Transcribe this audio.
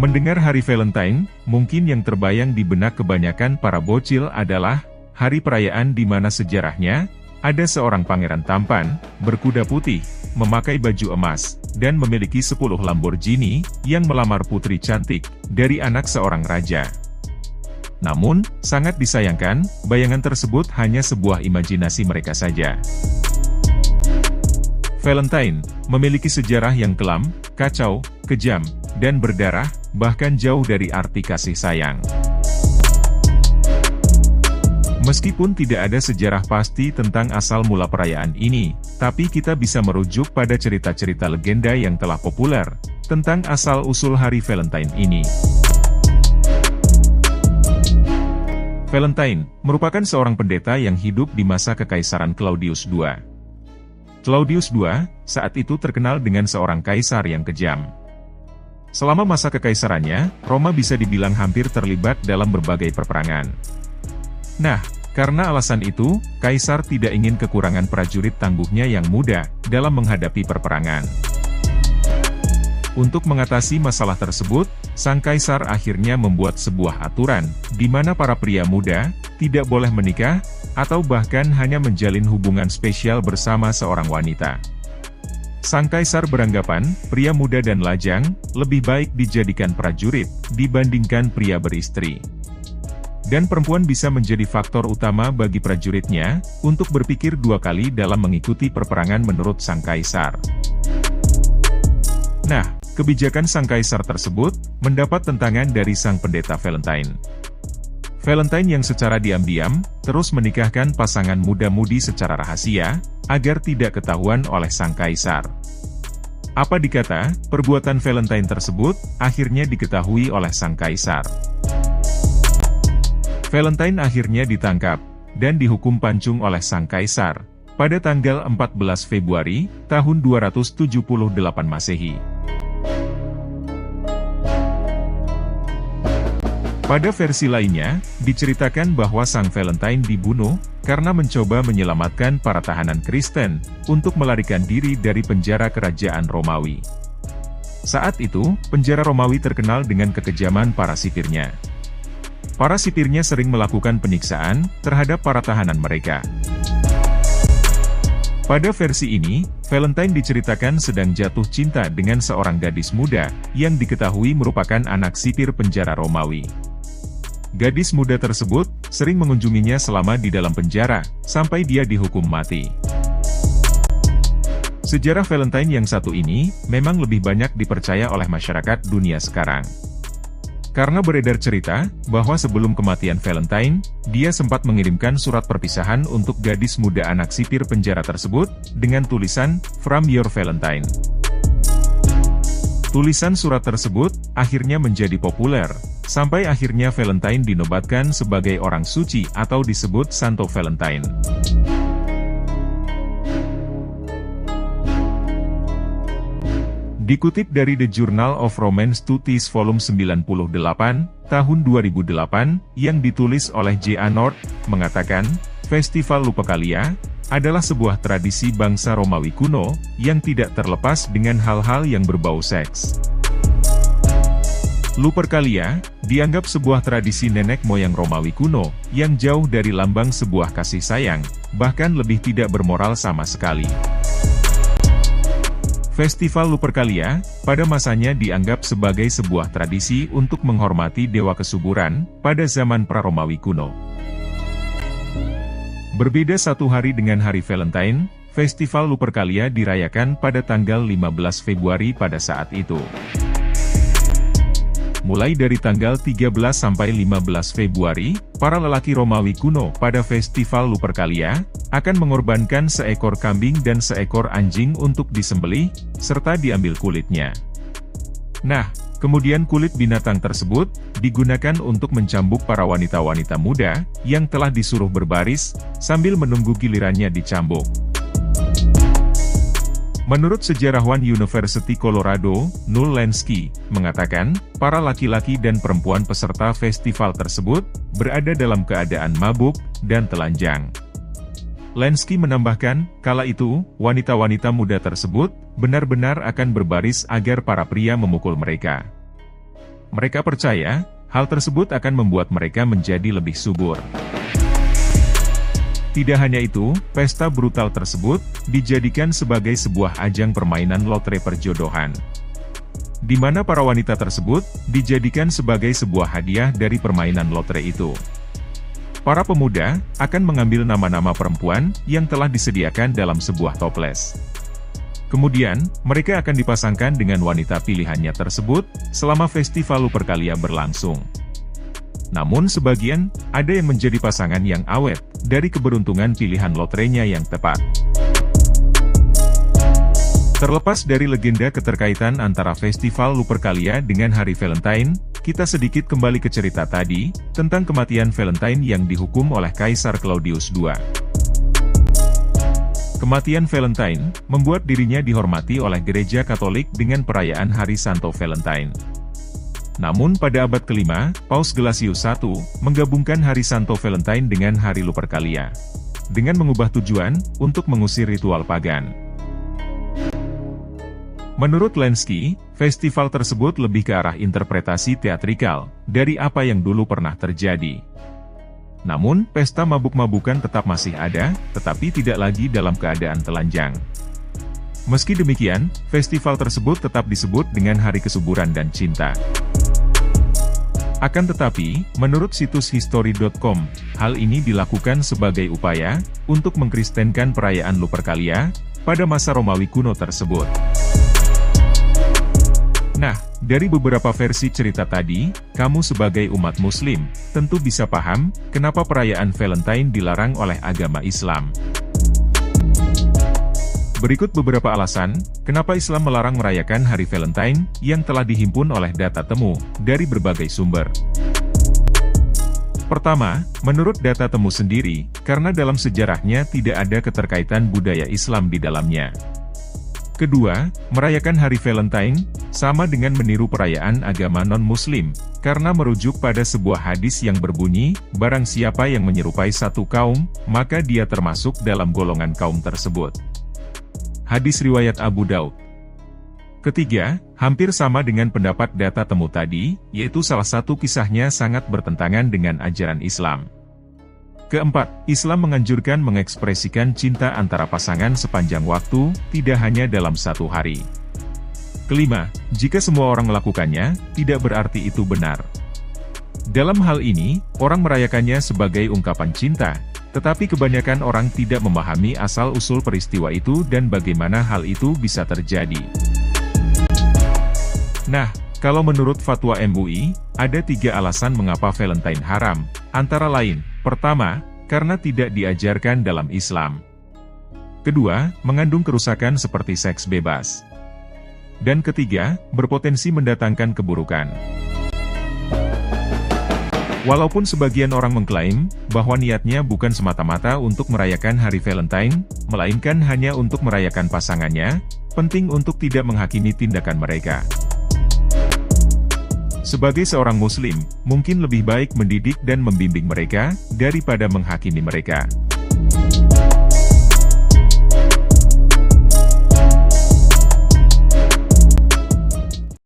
Mendengar hari Valentine, mungkin yang terbayang di benak kebanyakan para bocil adalah hari perayaan di mana sejarahnya ada seorang pangeran tampan, berkuda putih, memakai baju emas, dan memiliki 10 Lamborghini yang melamar putri cantik dari anak seorang raja. Namun, sangat disayangkan, bayangan tersebut hanya sebuah imajinasi mereka saja. Valentine memiliki sejarah yang kelam, kacau, kejam, dan berdarah, bahkan jauh dari arti kasih sayang. Meskipun tidak ada sejarah pasti tentang asal mula perayaan ini, tapi kita bisa merujuk pada cerita-cerita legenda yang telah populer tentang asal-usul hari Valentine ini. Valentine merupakan seorang pendeta yang hidup di masa kekaisaran Claudius II. Claudius II saat itu terkenal dengan seorang kaisar yang kejam. Selama masa kekaisarannya, Roma bisa dibilang hampir terlibat dalam berbagai peperangan. Nah, karena alasan itu, kaisar tidak ingin kekurangan prajurit tangguhnya yang muda dalam menghadapi peperangan. Untuk mengatasi masalah tersebut, sang kaisar akhirnya membuat sebuah aturan, di mana para pria muda tidak boleh menikah, atau bahkan hanya menjalin hubungan spesial bersama seorang wanita. Sang kaisar beranggapan, pria muda dan lajang lebih baik dijadikan prajurit dibandingkan pria beristri. Dan perempuan bisa menjadi faktor utama bagi prajuritnya untuk berpikir dua kali dalam mengikuti perperangan menurut sang kaisar. Nah, kebijakan sang kaisar tersebut mendapat tentangan dari sang pendeta Valentine. Valentine yang secara diam-diam terus menikahkan pasangan muda-mudi secara rahasia agar tidak ketahuan oleh sang kaisar. Apa dikata, perbuatan Valentine tersebut akhirnya diketahui oleh sang kaisar. Valentine akhirnya ditangkap dan dihukum pancung oleh sang kaisar pada tanggal 14 Februari tahun 278 Masehi. Pada versi lainnya, diceritakan bahwa sang Valentine dibunuh karena mencoba menyelamatkan para tahanan Kristen untuk melarikan diri dari penjara kerajaan Romawi. Saat itu, penjara Romawi terkenal dengan kekejaman para sipirnya. Para sipirnya sering melakukan penyiksaan terhadap para tahanan mereka. Pada versi ini, Valentine diceritakan sedang jatuh cinta dengan seorang gadis muda yang diketahui merupakan anak sipir penjara Romawi. Gadis muda tersebut sering mengunjunginya selama di dalam penjara, sampai dia dihukum mati. Sejarah Valentine yang satu ini memang lebih banyak dipercaya oleh masyarakat dunia sekarang. Karena beredar cerita bahwa sebelum kematian Valentine, dia sempat mengirimkan surat perpisahan untuk gadis muda anak sipir penjara tersebut dengan tulisan "From Your Valentine". Tulisan surat tersebut akhirnya menjadi populer, sampai akhirnya Valentine dinobatkan sebagai orang suci atau disebut Santo Valentine. Dikutip dari The Journal of Roman Studies volume 98, tahun 2008, yang ditulis oleh J.A. North, mengatakan, Festival Lupercalia adalah sebuah tradisi bangsa Romawi kuno, yang tidak terlepas dengan hal-hal yang berbau seks. Lupercalia dianggap sebuah tradisi nenek moyang Romawi kuno, yang jauh dari lambang sebuah kasih sayang, bahkan lebih tidak bermoral sama sekali. Festival Lupercalia, pada masanya dianggap sebagai sebuah tradisi untuk menghormati dewa kesuburan, pada zaman pra-Romawi kuno. Berbeda satu hari dengan hari Valentine, Festival Lupercalia dirayakan pada tanggal 15 Februari pada saat itu. Mulai dari tanggal 13 sampai 15 Februari, para lelaki Romawi kuno pada Festival Lupercalia akan mengorbankan seekor kambing dan seekor anjing untuk disembelih, serta diambil kulitnya. Nah, kemudian kulit binatang tersebut digunakan untuk mencambuk para wanita-wanita muda yang telah disuruh berbaris sambil menunggu gilirannya dicambuk. Menurut sejarawan University Colorado, Null Lenski, mengatakan, para laki-laki dan perempuan peserta festival tersebut berada dalam keadaan mabuk dan telanjang. Lenski menambahkan, kala itu, wanita-wanita muda tersebut benar-benar akan berbaris agar para pria memukul mereka. Mereka percaya, hal tersebut akan membuat mereka menjadi lebih subur. Tidak hanya itu, pesta brutal tersebut dijadikan sebagai sebuah ajang permainan lotre perjodohan, di mana para wanita tersebut dijadikan sebagai sebuah hadiah dari permainan lotre itu. Para pemuda akan mengambil nama-nama perempuan yang telah disediakan dalam sebuah toples. Kemudian, mereka akan dipasangkan dengan wanita pilihannya tersebut selama festival Lupercalia berlangsung. Namun sebagian, ada yang menjadi pasangan yang awet dari keberuntungan pilihan lotrenya yang tepat. Terlepas dari legenda keterkaitan antara festival Lupercalia dengan hari Valentine, kita sedikit kembali ke cerita tadi, tentang kematian Valentine yang dihukum oleh Kaisar Claudius II. Kematian Valentine membuat dirinya dihormati oleh Gereja Katolik dengan perayaan Hari Santo Valentine. Namun pada abad kelima, Paus Gelasius I menggabungkan Hari Santo Valentine dengan Hari Lupercalia, dengan mengubah tujuan untuk mengusir ritual pagan. Menurut Lenski, festival tersebut lebih ke arah interpretasi teatrikal dari apa yang dulu pernah terjadi. Namun, pesta mabuk-mabukan tetap masih ada, tetapi tidak lagi dalam keadaan telanjang. Meski demikian, festival tersebut tetap disebut dengan Hari Kesuburan dan Cinta. Akan tetapi, menurut situs history.com, hal ini dilakukan sebagai upaya untuk mengkristenkan perayaan Lupercalia pada masa Romawi kuno tersebut. Nah, dari beberapa versi cerita tadi, kamu sebagai umat muslim, tentu bisa paham, kenapa perayaan Valentine dilarang oleh agama Islam. Berikut beberapa alasan, kenapa Islam melarang merayakan hari Valentine, yang telah dihimpun oleh data temu, dari berbagai sumber. Pertama, menurut data temu sendiri, karena dalam sejarahnya tidak ada keterkaitan budaya Islam di dalamnya. Kedua, merayakan hari Valentine, sama dengan meniru perayaan agama non-muslim, karena merujuk pada sebuah hadis yang berbunyi, barang siapa yang menyerupai satu kaum, maka dia termasuk dalam golongan kaum tersebut. Hadis riwayat Abu Daud. Ketiga, hampir sama dengan pendapat data temu tadi, yaitu salah satu kisahnya sangat bertentangan dengan ajaran Islam. Keempat, Islam menganjurkan mengekspresikan cinta antara pasangan sepanjang waktu, tidak hanya dalam satu hari. Kelima, jika semua orang melakukannya, tidak berarti itu benar. Dalam hal ini, orang merayakannya sebagai ungkapan cinta, tetapi kebanyakan orang tidak memahami asal-usul peristiwa itu dan bagaimana hal itu bisa terjadi. Nah, kalau menurut fatwa MUI, ada 3 alasan mengapa Valentine haram, antara lain, pertama, karena tidak diajarkan dalam Islam. Kedua, mengandung kerusakan seperti seks bebas. Dan ketiga, berpotensi mendatangkan keburukan. Walaupun sebagian orang mengklaim bahwa niatnya bukan semata-mata untuk merayakan hari Valentine, melainkan hanya untuk merayakan pasangannya, penting untuk tidak menghakimi tindakan mereka. Sebagai seorang muslim, mungkin lebih baik mendidik dan membimbing mereka, daripada menghakimi mereka.